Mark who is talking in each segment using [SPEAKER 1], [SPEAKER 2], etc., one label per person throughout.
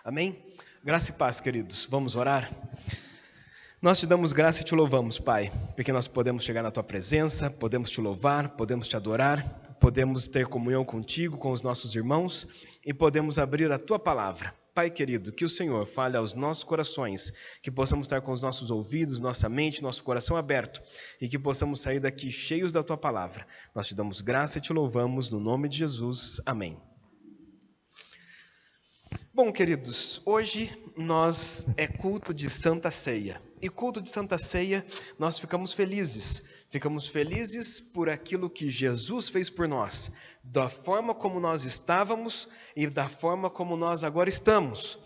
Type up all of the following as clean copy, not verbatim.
[SPEAKER 1] Amém? Graça e paz, queridos. Vamos orar? Nós te damos graça e te louvamos, Pai, porque nós podemos chegar na Tua presença, podemos te louvar, podemos te adorar, podemos ter comunhão contigo, com os nossos irmãos e podemos abrir a Tua palavra. Pai querido, que o Senhor fale aos nossos corações, que possamos estar com os nossos ouvidos, nossa mente, nosso coração aberto e que possamos sair daqui cheios da Tua palavra. Nós te damos graça e te louvamos no nome de Jesus. Amém. Bom, queridos, hoje é culto de Santa Ceia. E culto de Santa Ceia, nós ficamos felizes. Ficamos felizes por aquilo que Jesus fez por nós, da forma como nós estávamos e da forma como nós agora estamos.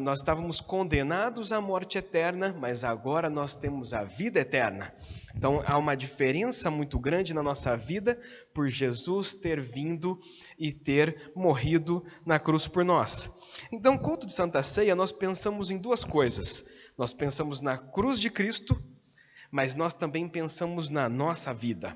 [SPEAKER 1] Nós estávamos condenados à morte eterna, mas agora nós temos a vida eterna. Então, há uma diferença muito grande na nossa vida por Jesus ter vindo e ter morrido na cruz por nós. Então, culto de Santa Ceia, nós pensamos em duas coisas. Nós pensamos na cruz de Cristo, mas nós também pensamos na nossa vida.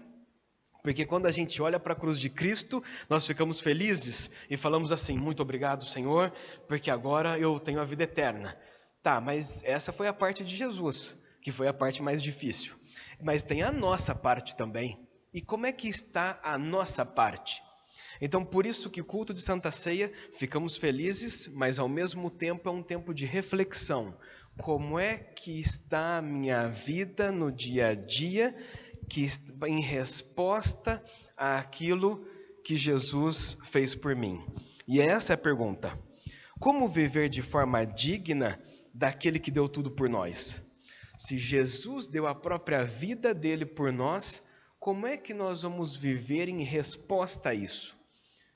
[SPEAKER 1] Porque quando a gente olha para a cruz de Cristo, nós ficamos felizes e falamos assim: muito obrigado, Senhor, porque agora eu tenho a vida eterna. Tá, mas essa foi a parte de Jesus, que foi a parte mais difícil. Mas tem a nossa parte também. E como é que está a nossa parte? Então, por isso que o culto de Santa Ceia, ficamos felizes, mas ao mesmo tempo é um tempo de reflexão. Como é que está a minha vida no dia a dia, em resposta àquilo que Jesus fez por mim? E essa é a pergunta. Como viver de forma digna daquele que deu tudo por nós? Se Jesus deu a própria vida dele por nós, como é que nós vamos viver em resposta a isso?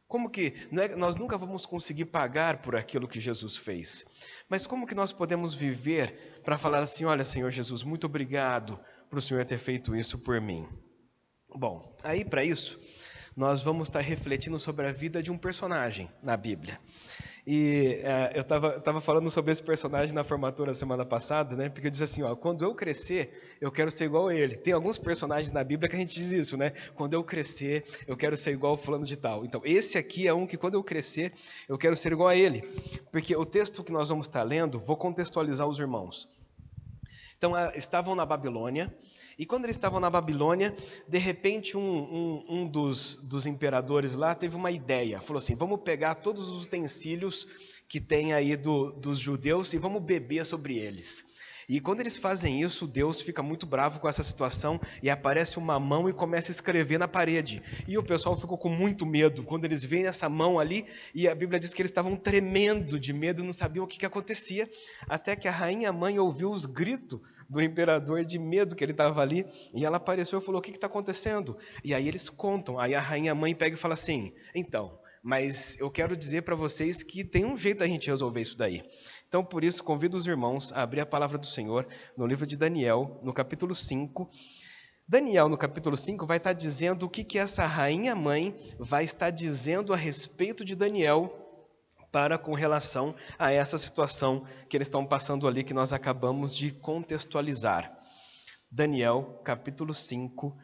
[SPEAKER 1] Como que nós nunca vamos conseguir pagar por aquilo que Jesus fez? Mas como que nós podemos viver para falar assim: olha, Senhor Jesus, muito obrigado por o Senhor ter feito isso por mim? Bom, aí para isso, nós vamos estar refletindo sobre a vida de um personagem na Bíblia. E eu estava falando sobre esse personagem na formatura semana passada, né? Porque eu disse assim, quando eu crescer, eu quero ser igual a ele. Tem alguns personagens na Bíblia que a gente diz isso, né? Quando eu crescer, eu quero ser igual ao fulano de tal. Então, esse aqui é um que quando eu crescer, eu quero ser igual a ele. Porque o texto que nós vamos estar lendo, vou contextualizar os irmãos. Então, estavam na Babilônia. E quando eles estavam na Babilônia, de repente um dos imperadores lá teve uma ideia. Falou assim: vamos pegar todos os utensílios que tem aí dos judeus e vamos beber sobre eles. E quando eles fazem isso, Deus fica muito bravo com essa situação e aparece uma mão e começa a escrever na parede. E o pessoal ficou com muito medo quando eles veem essa mão ali, e a Bíblia diz que eles estavam tremendo de medo, não sabiam o que acontecia, até que a rainha mãe ouviu os gritos do imperador de medo que ele estava ali, e ela apareceu e falou: o que está acontecendo? E aí eles contam, aí a rainha mãe pega e fala assim: então, mas eu quero dizer para vocês que tem um jeito a gente resolver isso daí. Então, por isso, convido os irmãos a abrir a palavra do Senhor no livro de Daniel, no capítulo 5. Daniel, no capítulo 5, vai estar dizendo o que essa rainha mãe vai estar dizendo a respeito de Daniel com relação a essa situação que eles estão passando ali, que nós acabamos de contextualizar. Daniel, capítulo 5,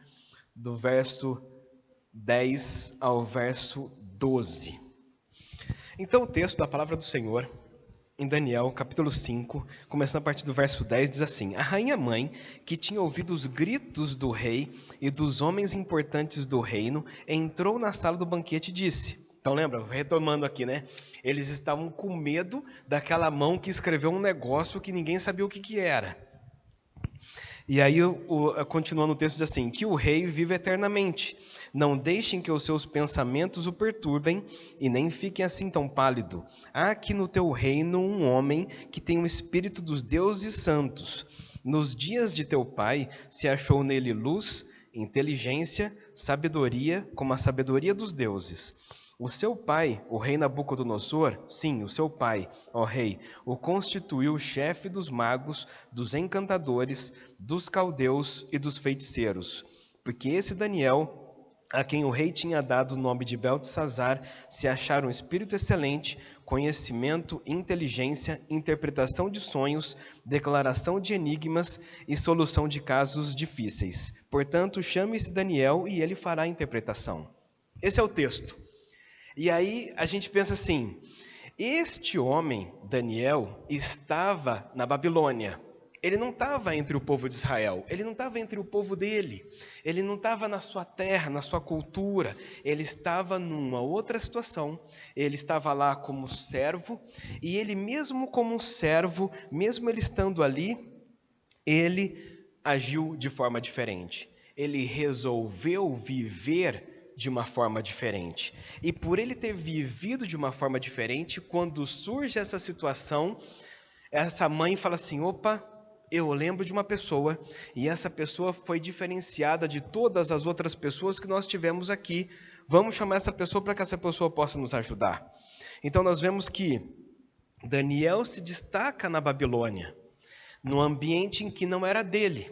[SPEAKER 1] do verso 10 ao verso 12. Então, o texto da palavra do Senhor, em Daniel, capítulo 5, começando a partir do verso 10, diz assim: a rainha mãe, que tinha ouvido os gritos do rei e dos homens importantes do reino, entrou na sala do banquete e disse... Então lembra, retomando aqui, né? Eles estavam com medo daquela mão que escreveu um negócio que ninguém sabia o que era. E aí, continuando o texto, diz assim: que o rei vive eternamente. Não deixem que os seus pensamentos o perturbem e nem fiquem assim tão pálido. Há aqui no teu reino um homem que tem o espírito dos deuses santos. Nos dias de teu pai se achou nele luz, inteligência, sabedoria, como a sabedoria dos deuses. O seu pai, o rei Nabucodonosor, sim, o seu pai, ó rei, o constituiu chefe dos magos, dos encantadores, dos caldeus e dos feiticeiros. Porque esse Daniel, a quem o rei tinha dado o nome de Beltesazar, se achara um espírito excelente, conhecimento, inteligência, interpretação de sonhos, declaração de enigmas e solução de casos difíceis. Portanto, chame-se Daniel e ele fará a interpretação. Esse é o texto. E aí a gente pensa assim, Este homem, Daniel, estava na Babilônia. Ele não estava entre o povo de Israel, ele não estava entre o povo dele, ele não estava na sua terra, na sua cultura, ele estava numa outra situação, ele estava lá como servo, e ele mesmo como servo, mesmo ele estando ali, ele agiu de forma diferente, ele resolveu viver de uma forma diferente, e por ele ter vivido de uma forma diferente, quando surge essa situação, essa mãe fala assim, opa, eu lembro de uma pessoa, e essa pessoa foi diferenciada de todas as outras pessoas que nós tivemos aqui. Vamos chamar essa pessoa para que essa pessoa possa nos ajudar. Então nós vemos que Daniel se destaca na Babilônia, num ambiente em que não era dele.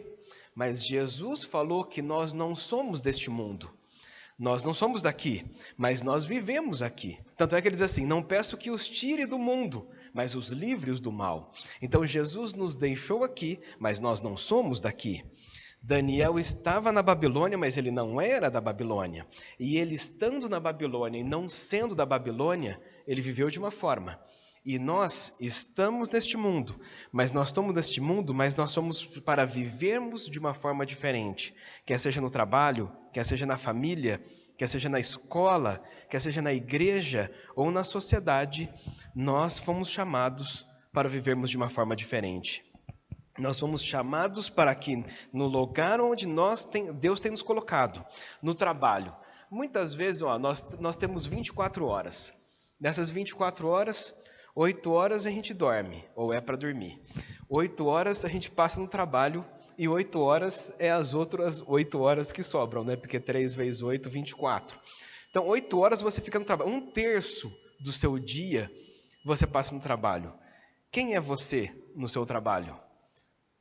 [SPEAKER 1] Mas Jesus falou que nós não somos deste mundo. Nós não somos daqui, mas nós vivemos aqui. Tanto é que ele diz assim, não peço que os tire do mundo, mas os livre-os do mal. Então Jesus nos deixou aqui, mas nós não somos daqui. Daniel estava na Babilônia, mas ele não era da Babilônia. E ele estando na Babilônia e não sendo da Babilônia, ele viveu de uma forma. E nós estamos neste mundo, mas nós somos para vivermos de uma forma diferente, quer seja no trabalho, quer seja na família, quer seja na escola, quer seja na igreja ou na sociedade, nós fomos chamados para vivermos de uma forma diferente. Nós fomos chamados para que no lugar onde Deus tem nos colocado, no trabalho, muitas vezes nós temos 24 horas, nessas 24 horas, 8 horas a gente dorme, ou é para dormir. 8 horas a gente passa no trabalho e 8 horas é as outras 8 horas que sobram, né? Porque 3 vezes 8, 24. Então, 8 horas você fica no trabalho. 1/3 do seu dia você passa no trabalho. Quem é você no seu trabalho?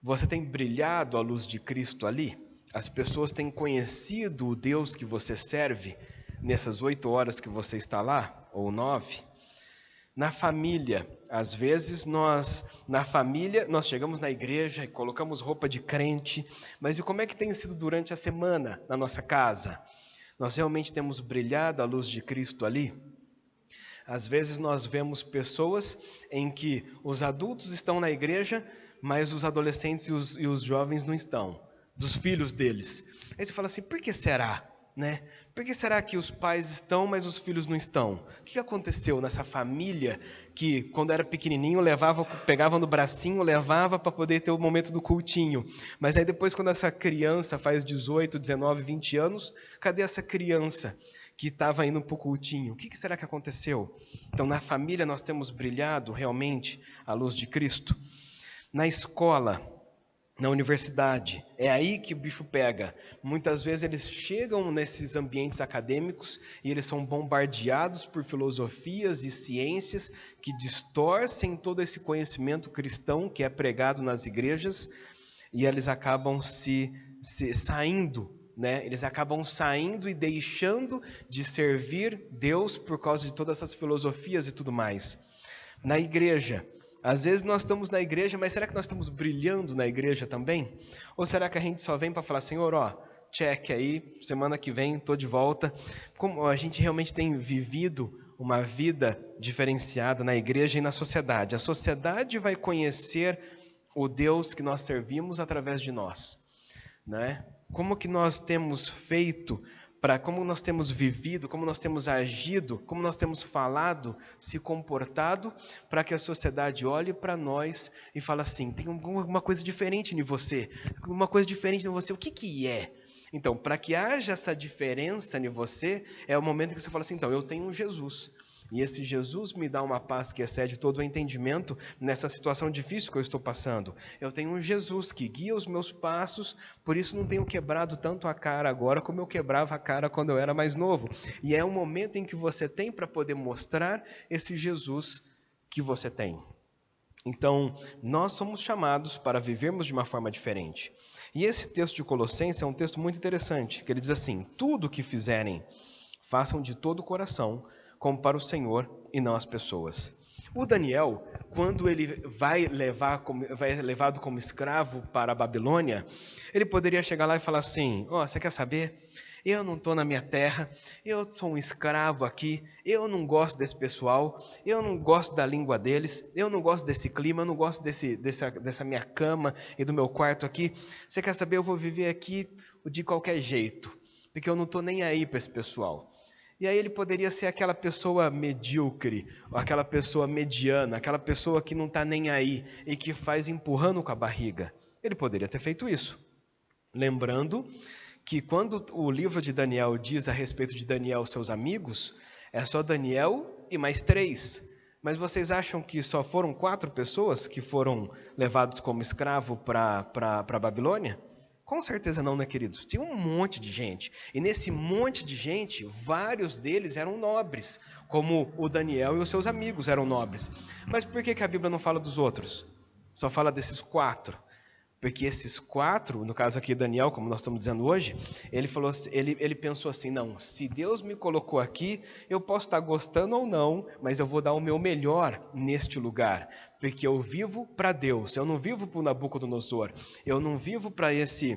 [SPEAKER 1] Você tem brilhado a luz de Cristo ali? As pessoas têm conhecido o Deus que você serve nessas 8 horas que você está lá? Ou 9? Na família, às vezes nós chegamos na igreja e colocamos roupa de crente, mas e como é que tem sido durante a semana na nossa casa? Nós realmente temos brilhado a luz de Cristo ali? Às vezes nós vemos pessoas em que os adultos estão na igreja, mas os adolescentes e os jovens não estão, dos filhos deles. Aí você fala assim, por que será? Né? Por que será que os pais estão, mas os filhos não estão? O que aconteceu nessa família que, quando era pequenininho, pegava no bracinho, levava para poder ter o momento do cultinho? Mas aí depois, quando essa criança faz 18, 19, 20 anos, cadê essa criança que estava indo para o cultinho? O que será que aconteceu? Então, na família, nós temos brilhado realmente a luz de Cristo. Na escola, na universidade, é aí que o bicho pega. Muitas vezes eles chegam nesses ambientes acadêmicos e eles são bombardeados por filosofias e ciências que distorcem todo esse conhecimento cristão que é pregado nas igrejas e eles acabam saindo, né? Eles acabam saindo e deixando de servir Deus por causa de todas essas filosofias e tudo mais. Na igreja, às vezes nós estamos na igreja, mas será que nós estamos brilhando na igreja também? Ou será que a gente só vem para falar, Senhor, check aí, semana que vem estou de volta. Como a gente realmente tem vivido uma vida diferenciada na igreja e na sociedade. A sociedade vai conhecer o Deus que nós servimos através de nós, né? Como que nós temos feito, como nós temos vivido, como nós temos agido, como nós temos falado, se comportado, para que a sociedade olhe para nós e fale assim, tem alguma coisa diferente em você, uma coisa diferente em você, o que é? Então, para que haja essa diferença em você, é o momento que você fala assim, então, eu tenho um Jesus, e esse Jesus me dá uma paz que excede todo o entendimento nessa situação difícil que eu estou passando. Eu tenho um Jesus que guia os meus passos, por isso não tenho quebrado tanto a cara agora como eu quebrava a cara quando eu era mais novo. E é um momento em que você tem para poder mostrar esse Jesus que você tem. Então, nós somos chamados para vivermos de uma forma diferente. E esse texto de Colossenses é um texto muito interessante, que ele diz assim, tudo o que fizerem, façam de todo o coração, como para o Senhor e não as pessoas. O Daniel, quando ele vai levado como escravo para a Babilônia, ele poderia chegar lá e falar assim, você quer saber? eu não estou na minha terra, eu sou um escravo aqui, eu não gosto desse pessoal, eu não gosto da língua deles, eu não gosto desse clima, eu não gosto dessa minha cama e do meu quarto aqui. Você quer saber? Eu vou viver aqui de qualquer jeito, porque eu não estou nem aí para esse pessoal. E aí ele poderia ser aquela pessoa medíocre, aquela pessoa mediana, aquela pessoa que não está nem aí e que faz empurrando com a barriga. Ele poderia ter feito isso. Lembrando que quando o livro de Daniel diz a respeito de Daniel e seus amigos, é só Daniel e mais 3. Mas vocês acham que só foram 4 pessoas que foram levados como escravo para a Babilônia? Com certeza não, né, queridos? Tinha um monte de gente. E nesse monte de gente, vários deles eram nobres, como o Daniel e os seus amigos eram nobres. Mas por que a Bíblia não fala dos outros? Só fala desses 4. Porque esses 4, no caso aqui Daniel, como nós estamos dizendo hoje, ele pensou assim, não, se Deus me colocou aqui, eu posso estar gostando ou não, mas eu vou dar o meu melhor neste lugar, porque eu vivo para Deus, eu não vivo para o Nabucodonosor, eu não vivo para esse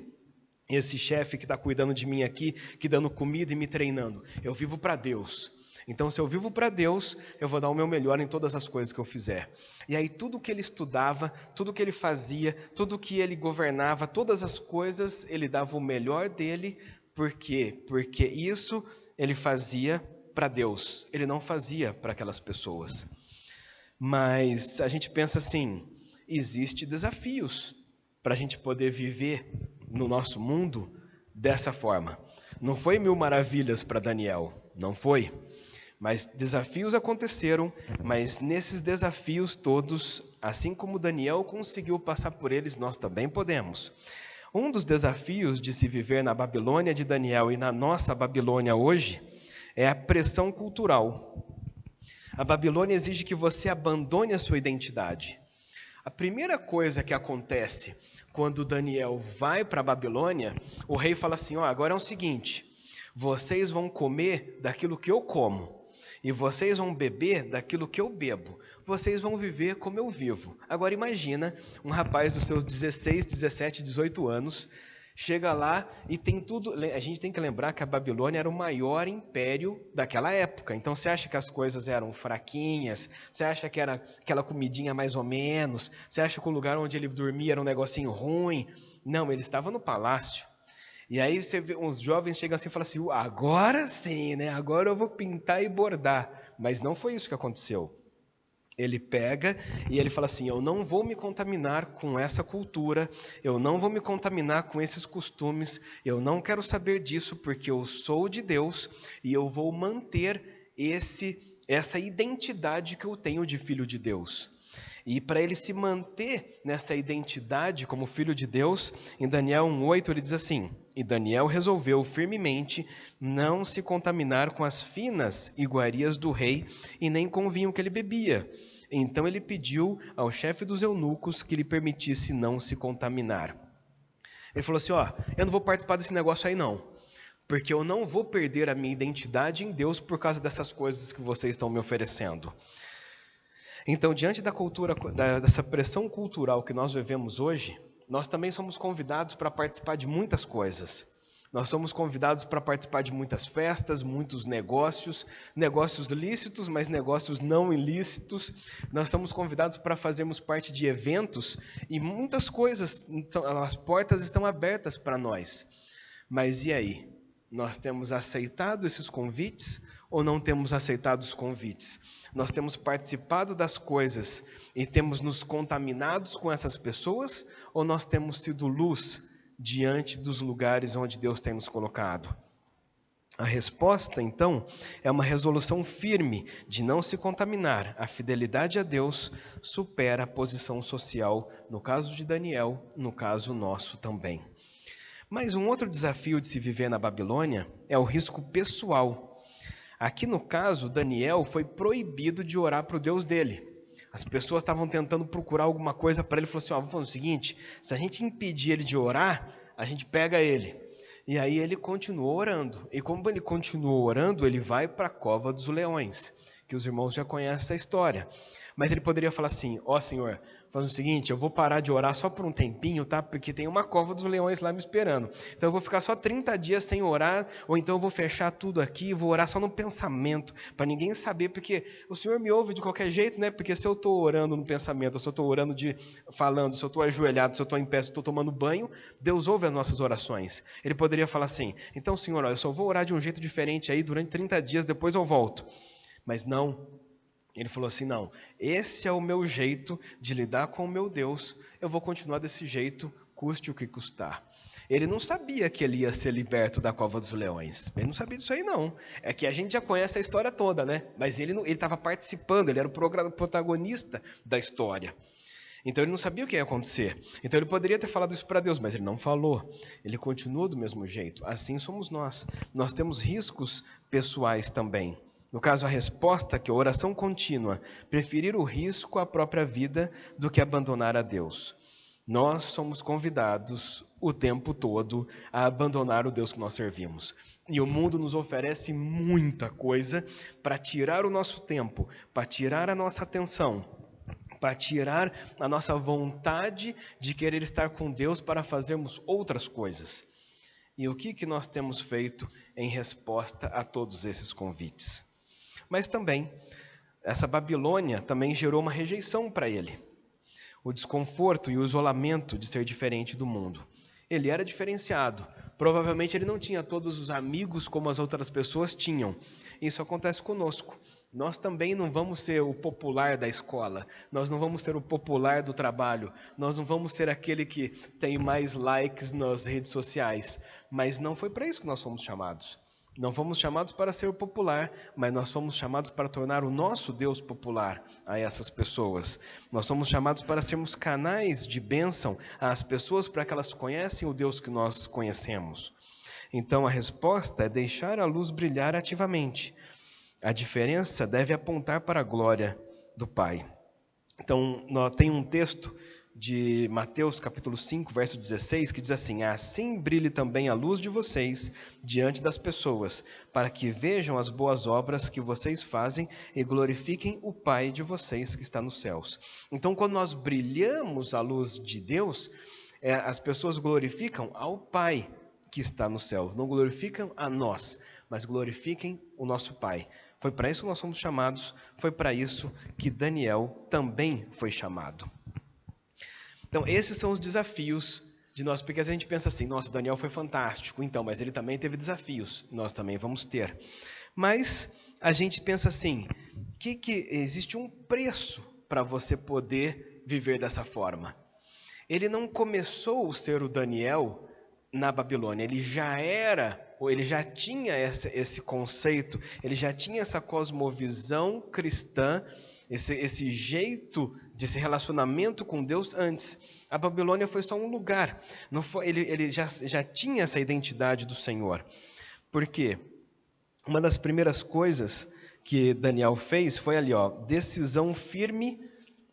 [SPEAKER 1] chefe que está cuidando de mim aqui, que dando comida e me treinando, eu vivo para Deus. Então, se eu vivo para Deus, eu vou dar o meu melhor em todas as coisas que eu fizer. E aí, tudo que ele estudava, tudo que ele fazia, tudo que ele governava, todas as coisas, ele dava o melhor dele. Por quê? Porque isso ele fazia para Deus. Ele não fazia para aquelas pessoas. Mas a gente pensa assim, existem desafios para a gente poder viver no nosso mundo dessa forma. Não foi 1000 maravilhas para Daniel, não foi. Mas desafios aconteceram, mas nesses desafios todos, assim como Daniel conseguiu passar por eles, nós também podemos. Um dos desafios de se viver na Babilônia de Daniel e na nossa Babilônia hoje é a pressão cultural. A Babilônia exige que você abandone a sua identidade. A primeira coisa que acontece quando Daniel vai para a Babilônia, o rei fala assim, agora é o seguinte, vocês vão comer daquilo que eu como. E vocês vão beber daquilo que eu bebo. Vocês vão viver como eu vivo. Agora imagina um rapaz dos seus 16, 17, 18 anos, chega lá e tem tudo... A gente tem que lembrar que a Babilônia era o maior império daquela época. Então você acha que as coisas eram fraquinhas? Você acha que era aquela comidinha mais ou menos? Você acha que o lugar onde ele dormia era um negocinho ruim? Não, ele estava no palácio. E aí você vê uns jovens chegam assim e falam assim, agora sim, né? Agora eu vou pintar e bordar. Mas não foi isso que aconteceu. Ele pega e ele fala assim, eu não vou me contaminar com essa cultura, eu não vou me contaminar com esses costumes, eu não quero saber disso porque eu sou de Deus e eu vou manter essa identidade que eu tenho de filho de Deus. E para ele se manter nessa identidade como filho de Deus, em Daniel 1,8 ele diz assim, e Daniel resolveu firmemente não se contaminar com as finas iguarias do rei e nem com o vinho que ele bebia. Então ele pediu ao chefe dos eunucos que lhe permitisse não se contaminar. Ele falou assim, eu não vou participar desse negócio aí não, porque eu não vou perder a minha identidade em Deus por causa dessas coisas que vocês estão me oferecendo. Então, diante dessa pressão cultural que nós vivemos hoje, nós também somos convidados para participar de muitas coisas. Nós somos convidados para participar de muitas festas, muitos negócios lícitos, mas negócios não ilícitos. Nós somos convidados para fazermos parte de eventos e muitas coisas, as portas estão abertas para nós. Mas e aí? Nós temos aceitado esses convites ou não temos aceitado os convites? Nós temos participado das coisas e temos nos contaminados com essas pessoas ou nós temos sido luz diante dos lugares onde Deus tem nos colocado? A resposta, então, é uma resolução firme de não se contaminar. A fidelidade a Deus supera a posição social, no caso de Daniel, no caso nosso também. Mas um outro desafio de se viver na Babilônia é o risco pessoal. Aqui no caso, Daniel foi proibido de orar para o Deus dele. As pessoas estavam tentando procurar alguma coisa para ele. Ele falou assim, vamos fazer o seguinte, se a gente impedir ele de orar, a gente pega ele. E aí ele continuou orando. E como ele continuou orando, ele vai para a cova dos leões, que os irmãos já conhecem essa história. Mas ele poderia falar assim, Senhor, falando o seguinte: eu vou parar de orar só por um tempinho, tá? Porque tem uma cova dos leões lá me esperando. Então eu vou ficar só 30 dias sem orar, ou então eu vou fechar tudo aqui e vou orar só no pensamento, para ninguém saber, porque o Senhor me ouve de qualquer jeito, né? Porque se eu estou orando no pensamento, se eu estou orando falando, se eu estou ajoelhado, se eu estou em pé, se eu estou tomando banho, Deus ouve as nossas orações. Ele poderia falar assim: então, Senhor, eu só vou orar de um jeito diferente aí durante 30 dias, depois eu volto. Mas não. Ele falou assim: não, esse é o meu jeito de lidar com o meu Deus, eu vou continuar desse jeito, custe o que custar. Ele não sabia que ele ia ser liberto da cova dos leões, ele não sabia disso aí não. É que a gente já conhece a história toda, né? Mas ele estava participando, ele era o protagonista da história. Então ele não sabia o que ia acontecer. Então ele poderia ter falado isso para Deus, mas ele não falou. Ele continuou do mesmo jeito. Assim somos nós. Nós temos riscos pessoais também. No caso, a resposta, que é a oração contínua, preferir o risco à própria vida do que abandonar a Deus. Nós somos convidados o tempo todo a abandonar o Deus que nós servimos. E o mundo nos oferece muita coisa para tirar o nosso tempo, para tirar a nossa atenção, para tirar a nossa vontade de querer estar com Deus para fazermos outras coisas. E o que nós temos feito em resposta a todos esses convites? Mas também, essa Babilônia também gerou uma rejeição para ele. O desconforto e o isolamento de ser diferente do mundo. Ele era diferenciado. Provavelmente ele não tinha todos os amigos como as outras pessoas tinham. Isso acontece conosco. Nós também não vamos ser o popular da escola. Nós não vamos ser o popular do trabalho. Nós não vamos ser aquele que tem mais likes nas redes sociais. Mas não foi para isso que nós fomos chamados. Não fomos chamados para ser popular, mas nós fomos chamados para tornar o nosso Deus popular a essas pessoas. Nós somos chamados para sermos canais de bênção às pessoas para que elas conheçam o Deus que nós conhecemos. Então a resposta é deixar a luz brilhar ativamente. A diferença deve apontar para a glória do Pai. Então tem um texto de Mateus capítulo 5, verso 16, que diz assim: assim brilhe também a luz de vocês diante das pessoas, para que vejam as boas obras que vocês fazem e glorifiquem o Pai de vocês que está nos céus. Então, quando nós brilhamos a luz de Deus, as pessoas glorificam ao Pai que está nos céus. Não glorificam a nós, mas glorifiquem o nosso Pai. Foi para isso que nós somos chamados, foi para isso que Daniel também foi chamado. Então, esses são os desafios de nós, porque a gente pensa assim: nossa, Daniel foi fantástico, então, mas ele também teve desafios, nós também vamos ter. Mas a gente pensa assim: que existe um preço para você poder viver dessa forma. Ele não começou a ser o Daniel na Babilônia, ele já era, ou ele já tinha esse conceito, ele já tinha essa cosmovisão cristã, esse jeito de esse relacionamento com Deus antes. A Babilônia foi só um lugar. Não foi, ele já tinha essa identidade do Senhor. Por quê? Uma das primeiras coisas que Daniel fez foi ali, decisão firme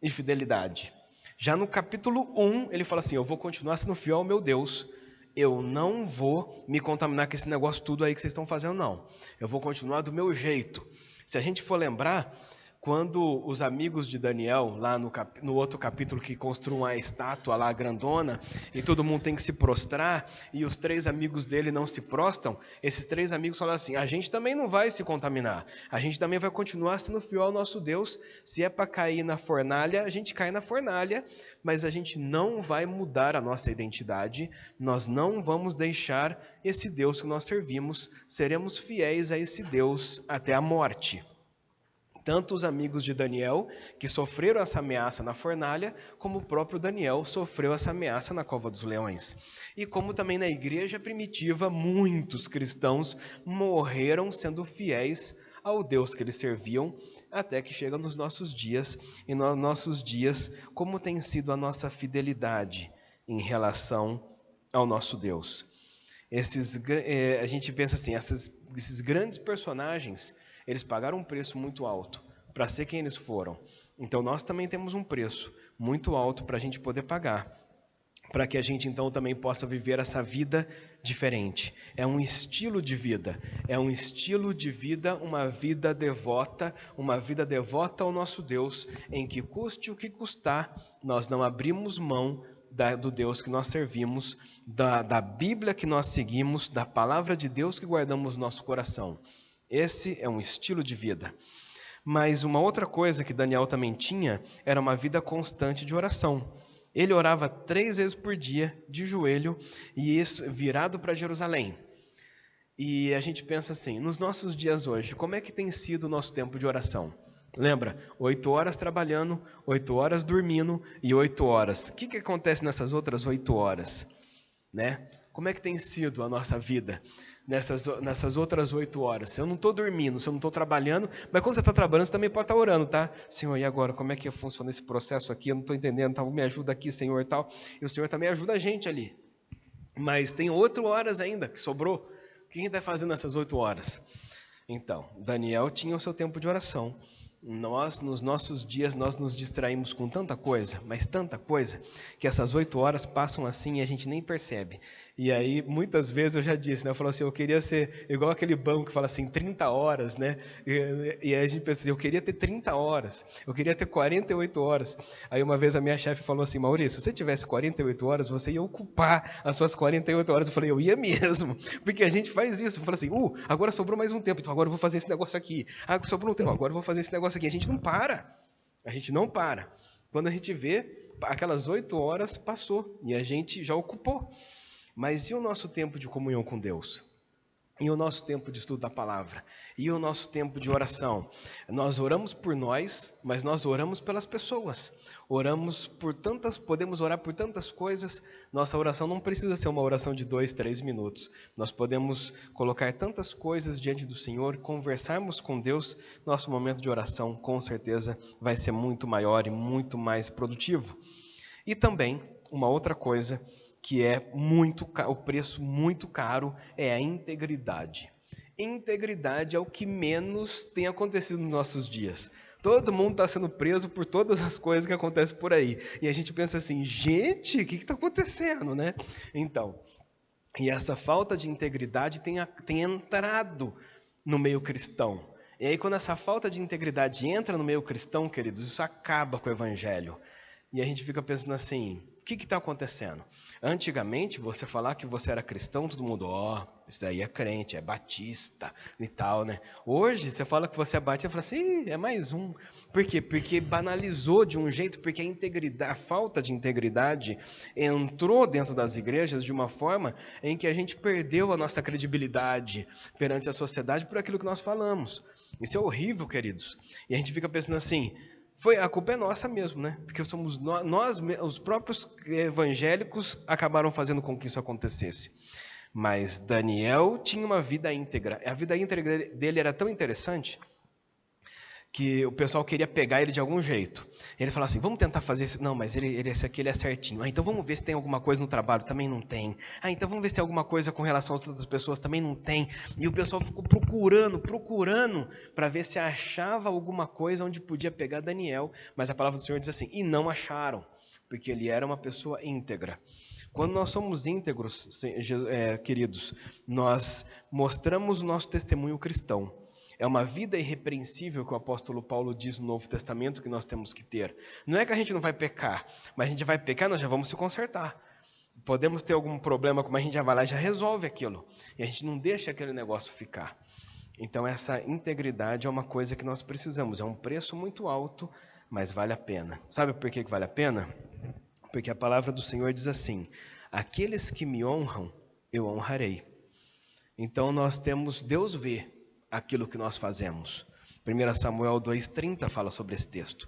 [SPEAKER 1] e fidelidade. Já no capítulo 1, ele fala assim: eu vou continuar sendo fiel ao meu Deus. Eu não vou me contaminar com esse negócio tudo aí que vocês estão fazendo, não. Eu vou continuar do meu jeito. Se a gente for lembrar, quando os amigos de Daniel, lá no outro capítulo que construam a estátua lá grandona, e todo mundo tem que se prostrar, e os 3 amigos dele não se prostam, esses 3 amigos falam assim: a gente também não vai se contaminar, a gente também vai continuar sendo fiel ao nosso Deus. Se é para cair na fornalha, a gente cai na fornalha, mas a gente não vai mudar a nossa identidade, nós não vamos deixar esse Deus que nós servimos, seremos fiéis a esse Deus até a morte. Tanto os amigos de Daniel, que sofreram essa ameaça na fornalha, como o próprio Daniel sofreu essa ameaça na cova dos leões. E como também na igreja primitiva, muitos cristãos morreram sendo fiéis ao Deus que eles serviam, até que chega nos nossos dias. E nos nossos dias, como tem sido a nossa fidelidade em relação ao nosso Deus? A gente pensa assim, esses grandes personagens, eles pagaram um preço muito alto para ser quem eles foram. Então nós também temos um preço muito alto para a gente poder pagar. para que a gente então também possa viver essa vida diferente. É um estilo de vida, uma vida devota ao nosso Deus, em que custe o que custar, nós não abrimos mão do Deus que nós servimos, da Bíblia que nós seguimos, da palavra de Deus que guardamos no nosso coração. Esse é um estilo de vida. Mas uma outra coisa que Daniel também tinha era uma vida constante de oração. Ele orava 3 vezes por dia, de joelho, e isso virado para Jerusalém. E a gente pensa assim, nos nossos dias hoje, como é que tem sido o nosso tempo de oração? Lembra? 8 horas trabalhando, 8 horas dormindo e 8 horas. O que acontece nessas outras 8 horas? Né? Como é que tem sido a nossa vida nessas outras 8 horas? Se eu não estou dormindo, se eu não estou trabalhando, mas quando você está trabalhando, você também pode estar orando, tá? Senhor, e agora? Como é que funciona esse processo aqui? Eu não estou entendendo, tá? Me ajuda aqui, Senhor, e tal. E o Senhor também ajuda a gente ali. Mas tem 8 horas ainda que sobrou. O que a gente está fazendo nessas 8 horas? Então, Daniel tinha o seu tempo de oração. Nós, nos nossos dias, nós nos distraímos com tanta coisa, mas tanta coisa, que essas 8 horas passam assim e a gente nem percebe. E aí, muitas vezes eu já disse, né? Eu falo assim, eu queria ser igual aquele banco que fala assim, 30 horas, né? E aí a gente pensa assim, eu queria ter 30 horas, eu queria ter 48 horas. Aí uma vez a minha chefe falou assim, Maurício, se você tivesse 48 horas, você ia ocupar as suas 48 horas. Eu falei, eu ia mesmo, porque a gente faz isso. Eu falo assim, agora sobrou mais um tempo, então agora eu vou fazer esse negócio aqui. Sobrou um tempo, agora eu vou fazer esse negócio aqui. A gente não para. Quando a gente vê, aquelas 8 horas passou e a gente já ocupou. Mas e o nosso tempo de comunhão com Deus? E o nosso tempo de estudo da palavra? E o nosso tempo de oração? Nós oramos por nós, mas nós oramos pelas pessoas. Podemos orar por tantas coisas. Nossa oração não precisa ser uma oração de 2, 3 minutos. Nós podemos colocar tantas coisas diante do Senhor, conversarmos com Deus. Nosso momento de oração, com certeza, vai ser muito maior e muito mais produtivo. E também, uma outra coisa que é o preço muito caro, é a integridade. Integridade é o que menos tem acontecido nos nossos dias. Todo mundo está sendo preso por todas as coisas que acontecem por aí. E a gente pensa assim, gente, o que está acontecendo, né? Então, e essa falta de integridade tem entrado no meio cristão. E aí, quando essa falta de integridade entra no meio cristão, queridos, isso acaba com o evangelho. E a gente fica pensando assim, o que está acontecendo? Antigamente, você falar que você era cristão, todo mundo, isso daí é crente, é batista e tal, né? Hoje, você fala que você é batista, você fala assim, é mais um. Por quê? Porque banalizou de um jeito, porque a falta de integridade entrou dentro das igrejas de uma forma em que a gente perdeu a nossa credibilidade perante a sociedade por aquilo que nós falamos. Isso é horrível, queridos. E a gente fica pensando assim, a culpa é nossa mesmo, né? Porque somos nós, os próprios evangélicos acabaram fazendo com que isso acontecesse. Mas Daniel tinha uma vida íntegra. A vida íntegra dele era tão interessante que o pessoal queria pegar ele de algum jeito. Ele falava assim, vamos tentar fazer isso. Não, mas esse aqui ele é certinho. Então vamos ver se tem alguma coisa no trabalho. Também não tem. Então vamos ver se tem alguma coisa com relação às outras pessoas. Também não tem. E o pessoal ficou procurando para ver se achava alguma coisa onde podia pegar Daniel. Mas a palavra do Senhor diz assim, e não acharam, porque ele era uma pessoa íntegra. Quando nós somos íntegros, queridos, nós mostramos o nosso testemunho cristão. É uma vida irrepreensível que o apóstolo Paulo diz no Novo Testamento que nós temos que ter. Não é que a gente não vai pecar, mas a gente vai pecar e nós já vamos se consertar. Podemos ter algum problema, mas a gente já vai lá e já resolve aquilo. E a gente não deixa aquele negócio ficar. Então essa integridade é uma coisa que nós precisamos. É um preço muito alto, mas vale a pena. Sabe por que vale a pena? Porque a palavra do Senhor diz assim, aqueles que me honram, eu honrarei. Então Deus vê aquilo que nós fazemos. 1 Samuel 2,30 fala sobre esse texto.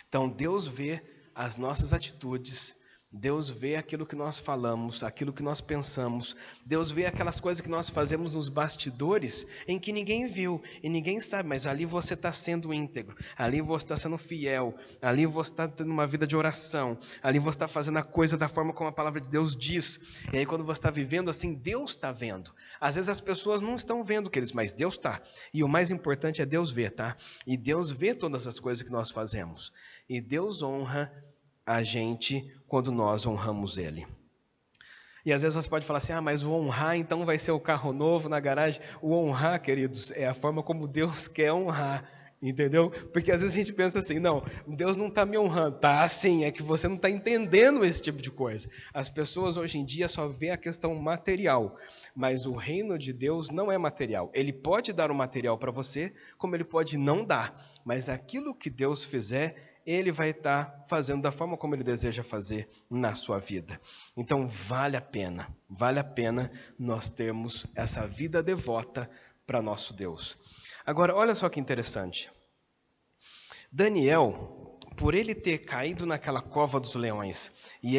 [SPEAKER 1] Então Deus vê as nossas atitudes, Deus vê aquilo que nós falamos, aquilo que nós pensamos, Deus vê aquelas coisas que nós fazemos nos bastidores, em que ninguém viu e ninguém sabe, mas ali você está sendo íntegro, ali você está sendo fiel, ali você está tendo uma vida de oração, ali você está fazendo a coisa da forma como a palavra de Deus diz, e aí quando você está vivendo assim, Deus está vendo. Às vezes as pessoas não estão vendo, queridos, mas Deus está, e o mais importante é Deus ver, tá? E Deus vê todas as coisas que nós fazemos, e Deus honra a gente quando nós honramos Ele. E às vezes você pode falar assim, mas o honrar então vai ser o carro novo na garagem. O honrar, queridos, é a forma como Deus quer honrar, entendeu? Porque às vezes a gente pensa assim, não, Deus não está me honrando. Tá, sim, é que você não está entendendo esse tipo de coisa. As pessoas hoje em dia só veem a questão material, mas o reino de Deus não é material. Ele pode dar o material para você, como ele pode não dar, mas aquilo que Deus fizer, Ele vai estar fazendo da forma como Ele deseja fazer na sua vida. Então vale a pena nós termos essa vida devota para nosso Deus. Agora, olha só que interessante. Daniel, por ele ter caído naquela cova dos leões e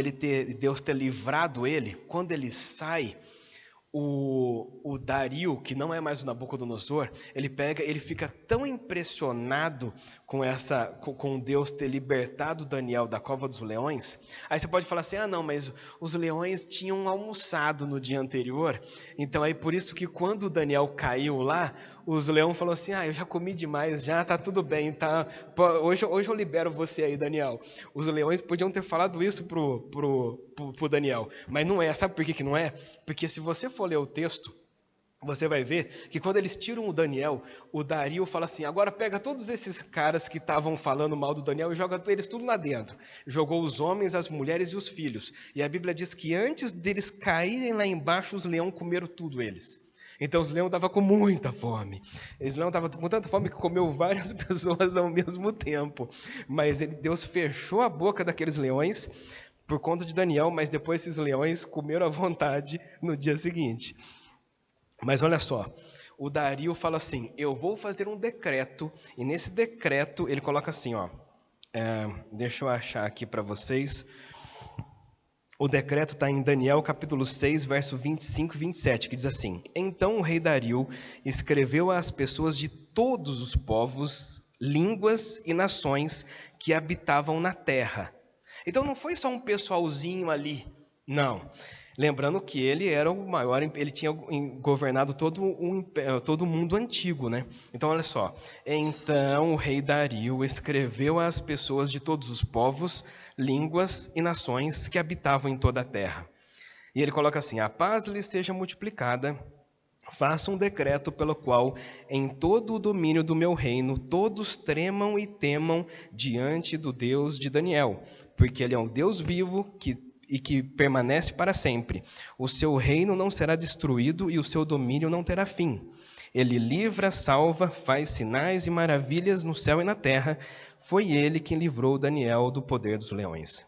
[SPEAKER 1] Deus ter livrado ele, quando ele sai, o Dario, que não é mais o Nabucodonosor, ele fica tão impressionado com Deus ter libertado Daniel da cova dos leões. Aí você pode falar assim, não, mas os leões tinham almoçado no dia anterior, então aí por isso que quando o Daniel caiu lá, os leões falaram assim, eu já comi demais, já tá tudo bem, tá? Hoje eu libero você aí, Daniel. Os leões podiam ter falado isso pro Daniel, mas não é. Sabe por que não é? Porque se você for ler o texto, você vai ver que quando eles tiram o Daniel, o Dario fala assim, agora pega todos esses caras que estavam falando mal do Daniel e joga eles tudo lá dentro. Jogou os homens, as mulheres e os filhos. E a Bíblia diz que antes deles caírem lá embaixo, os leões comeram tudo eles. Então os leões estavam com muita fome. Os leões estavam com tanta fome que comeu várias pessoas ao mesmo tempo. Mas Deus fechou a boca daqueles leões por conta de Daniel, mas depois esses leões comeram à vontade no dia seguinte. Mas olha só, o Dario fala assim, eu vou fazer um decreto, e nesse decreto ele coloca assim, deixa eu achar aqui para vocês. O decreto está em Daniel capítulo 6, verso 25 e 27, que diz assim, então o rei Dario escreveu às pessoas de todos os povos, línguas e nações que habitavam na terra. Então não foi só um pessoalzinho ali, não. Lembrando que ele era o maior, ele tinha governado todo o mundo antigo, né? Então olha só, então o rei Dario escreveu às pessoas de todos os povos, línguas e nações que habitavam em toda a terra. E ele coloca assim, a paz lhes seja multiplicada, faça um decreto pelo qual em todo o domínio do meu reino todos tremam e temam diante do Deus de Daniel, porque ele é um Deus vivo e que permanece para sempre. O seu reino não será destruído e o seu domínio não terá fim. Ele livra, salva, faz sinais e maravilhas no céu e na terra. Foi ele quem livrou Daniel do poder dos leões.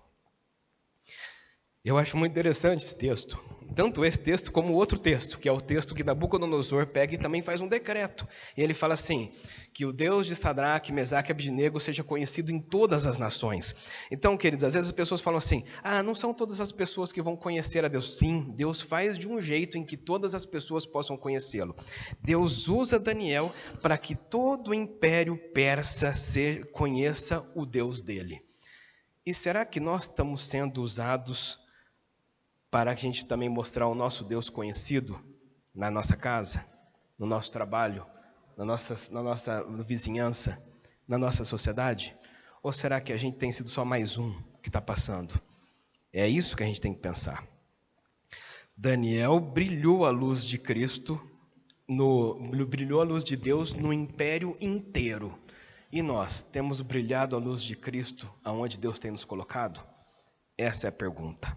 [SPEAKER 1] Eu acho muito interessante esse texto. Tanto esse texto como o outro texto, que é o texto que Nabucodonosor pega e também faz um decreto. E ele fala assim, que o Deus de Sadraque, Mesaque e Abednego seja conhecido em todas as nações. Então, queridos, às vezes as pessoas falam assim, não são todas as pessoas que vão conhecer a Deus. Sim, Deus faz de um jeito em que todas as pessoas possam conhecê-lo. Deus usa Daniel para que todo o império persa conheça o Deus dele. E será que nós estamos sendo usados para a gente também mostrar o nosso Deus conhecido na nossa casa, no nosso trabalho, na nossa vizinhança, na nossa sociedade? Ou será que a gente tem sido só mais um que está passando? É isso que a gente tem que pensar. Daniel brilhou a luz de Cristo, brilhou a luz de Deus no império inteiro. E nós, temos brilhado a luz de Cristo aonde Deus tem nos colocado? Essa é a pergunta.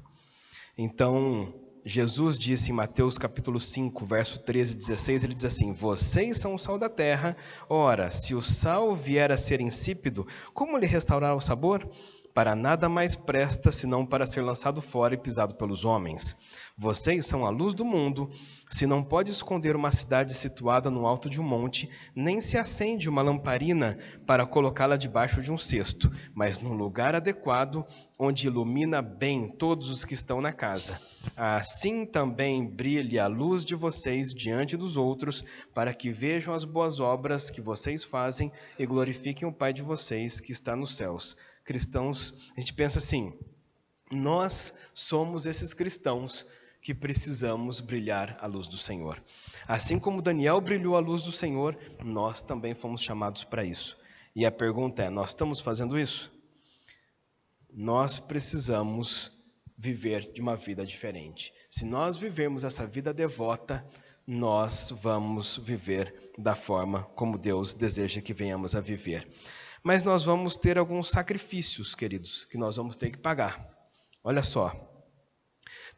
[SPEAKER 1] Então, Jesus disse em Mateus capítulo 5, verso 13 e 16, ele diz assim, vocês são o sal da terra, ora, se o sal vier a ser insípido, como lhe restaurar o sabor? Para nada mais presta, senão para ser lançado fora e pisado pelos homens. Vocês são a luz do mundo. Se não pode esconder uma cidade situada no alto de um monte, nem se acende uma lamparina para colocá-la debaixo de um cesto, mas num lugar adequado, onde ilumina bem todos os que estão na casa. Assim também brilhe a luz de vocês diante dos outros, para que vejam as boas obras que vocês fazem e glorifiquem o Pai de vocês que está nos céus. Cristãos, a gente pensa assim, nós somos esses cristãos que precisamos brilhar a luz do Senhor. Assim como Daniel brilhou a luz do Senhor, nós também fomos chamados para isso. E a pergunta é, nós estamos fazendo isso? Nós precisamos viver de uma vida diferente. Se nós vivermos essa vida devota, nós vamos viver da forma como Deus deseja que venhamos a viver. Mas nós vamos ter alguns sacrifícios, queridos, que nós vamos ter que pagar. Olha só,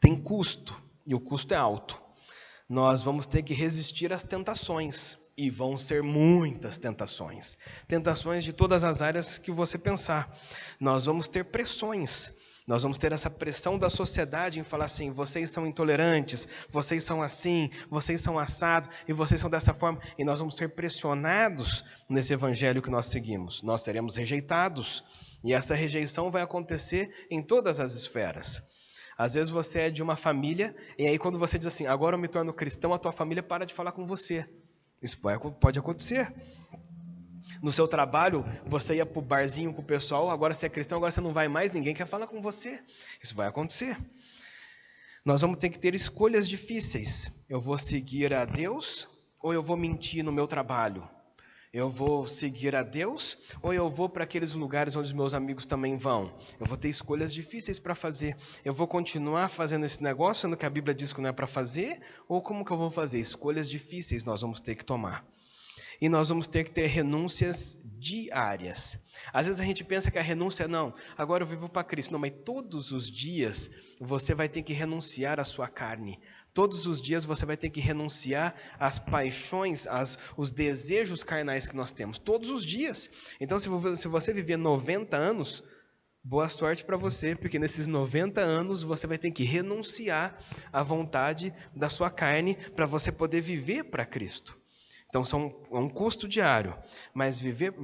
[SPEAKER 1] tem custo, e o custo é alto. Nós vamos ter que resistir às tentações, e vão ser muitas tentações. Tentações de todas as áreas que você pensar. Nós vamos ter pressões. Nós vamos ter essa pressão da sociedade em falar assim, vocês são intolerantes, vocês são assim, vocês são assado, e vocês são dessa forma. E nós vamos ser pressionados nesse evangelho que nós seguimos. Nós seremos rejeitados, e essa rejeição vai acontecer em todas as esferas. Às vezes você é de uma família, e aí quando você diz assim, agora eu me torno cristão, a tua família para de falar com você. Isso pode acontecer. No seu trabalho, você ia para o barzinho com o pessoal, agora você é cristão, agora você não vai mais, ninguém quer falar com você. Isso vai acontecer. Nós vamos ter que ter escolhas difíceis. Eu vou seguir a Deus ou eu vou mentir no meu trabalho? Eu vou seguir a Deus ou eu vou para aqueles lugares onde os meus amigos também vão? Eu vou ter escolhas difíceis para fazer. Eu vou continuar fazendo esse negócio, sendo que a Bíblia diz que não é para fazer? Ou como que eu vou fazer? Escolhas difíceis nós vamos ter que tomar. E nós vamos ter que ter renúncias diárias. Às vezes a gente pensa que a renúncia, não, agora eu vivo para Cristo. Não, mas todos os dias você vai ter que renunciar à sua carne. Todos os dias você vai ter que renunciar às paixões, os desejos carnais que nós temos. Todos os dias. Então, se você viver 90 anos, boa sorte para você, porque nesses 90 anos você vai ter que renunciar à vontade da sua carne para você poder viver para Cristo. Então, é um custo diário, mas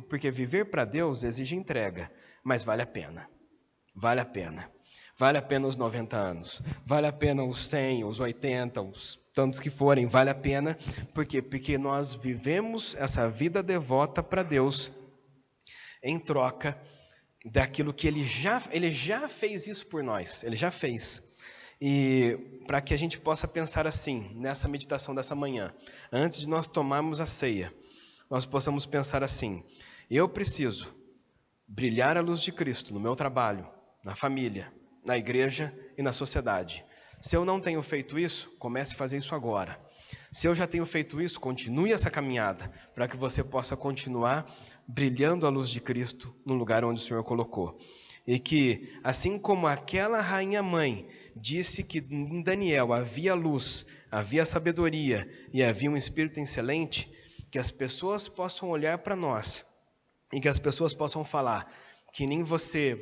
[SPEAKER 1] porque viver para Deus exige entrega, mas vale a pena. Vale a pena. Vale a pena os 90 anos, vale a pena os 100, os 80, os tantos que forem, vale a pena. Por quê? Porque nós vivemos essa vida devota para Deus em troca daquilo que Ele já fez isso por nós, Ele já fez. E para que a gente possa pensar assim, nessa meditação dessa manhã, antes de nós tomarmos a ceia, nós possamos pensar assim, eu preciso brilhar a luz de Cristo no meu trabalho, na família, na igreja e na sociedade. Se eu não tenho feito isso, comece a fazer isso agora. Se eu já tenho feito isso, continue essa caminhada, para que você possa continuar brilhando a luz de Cristo no lugar onde o Senhor colocou. E que, assim como aquela rainha-mãe disse que em Daniel havia luz, havia sabedoria e havia um espírito excelente, que as pessoas possam olhar para nós e que as pessoas possam falar que nem você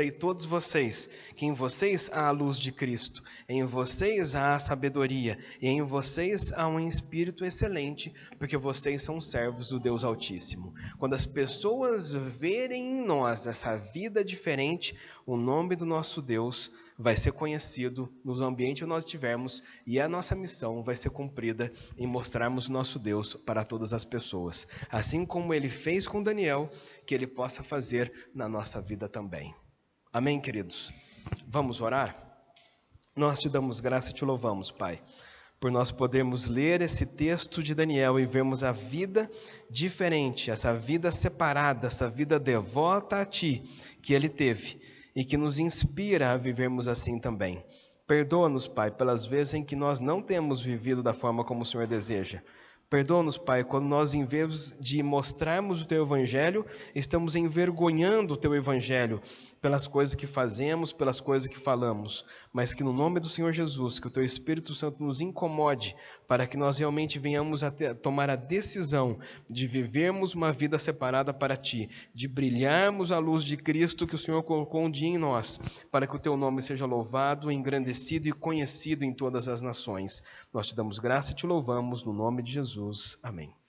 [SPEAKER 1] e todos vocês, que em vocês há a luz de Cristo, em vocês há a sabedoria, e em vocês há um espírito excelente, porque vocês são servos do Deus Altíssimo. Quando as pessoas verem em nós essa vida diferente, o nome do nosso Deus vai ser conhecido no ambiente onde nós estivermos, e a nossa missão vai ser cumprida em mostrarmos o nosso Deus para todas as pessoas. Assim como Ele fez com Daniel, que Ele possa fazer na nossa vida também. Amém, queridos? Vamos orar? Nós te damos graça e te louvamos, Pai, por nós podermos ler esse texto de Daniel e vermos a vida diferente, essa vida separada, essa vida devota a Ti que ele teve e que nos inspira a vivermos assim também. Perdoa-nos, Pai, pelas vezes em que nós não temos vivido da forma como o Senhor deseja. Perdoa-nos, Pai, quando nós, em vez de mostrarmos o Teu Evangelho, estamos envergonhando o Teu Evangelho pelas coisas que fazemos, pelas coisas que falamos. Mas que no nome do Senhor Jesus, que o Teu Espírito Santo nos incomode, para que nós realmente venhamos a tomar a decisão de vivermos uma vida separada para Ti, de brilharmos a luz de Cristo que o Senhor colocou um dia em nós, para que o Teu nome seja louvado, engrandecido e conhecido em todas as nações. Nós Te damos graça e Te louvamos no nome de Jesus. Amém.